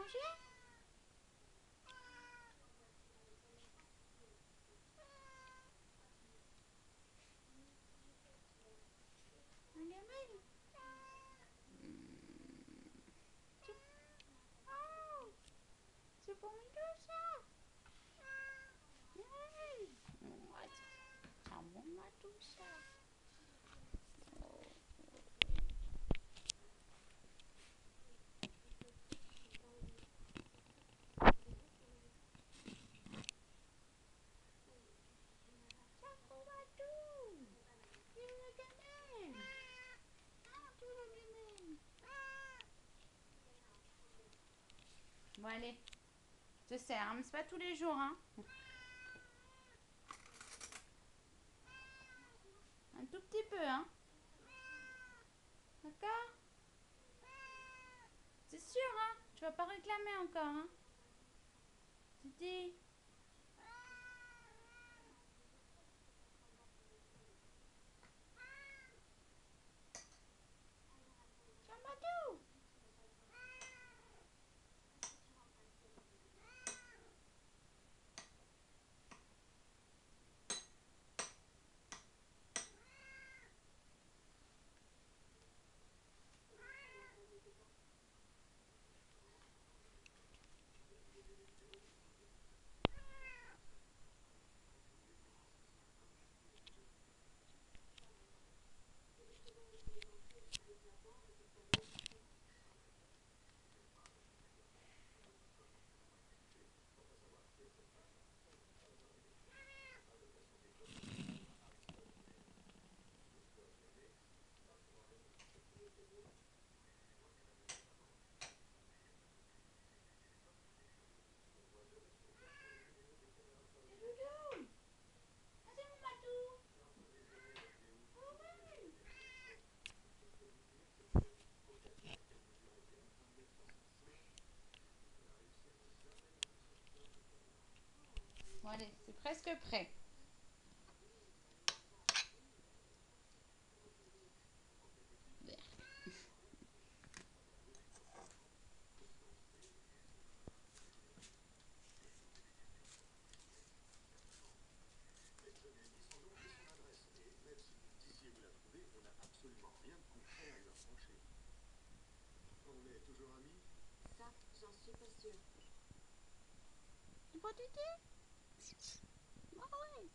manger? Allez, oh, c'est pour Milo ça. Oui. Ouais, c'est un bon matou ça. Oh. C'est un gros matou. Tu veux le gamin? Ah, tu veux le gamin? Bon allez, je te sers, hein, mais c'est pas tous les jours, hein. Un tout petit peu, hein. D'accord? C'est sûr, hein. Tu vas pas réclamer encore, hein. Titi. C'est un matou. Bon allez, c'est presque prêt. Ça, j'en suis pas sûre. C'est pas Titi? Ah oui.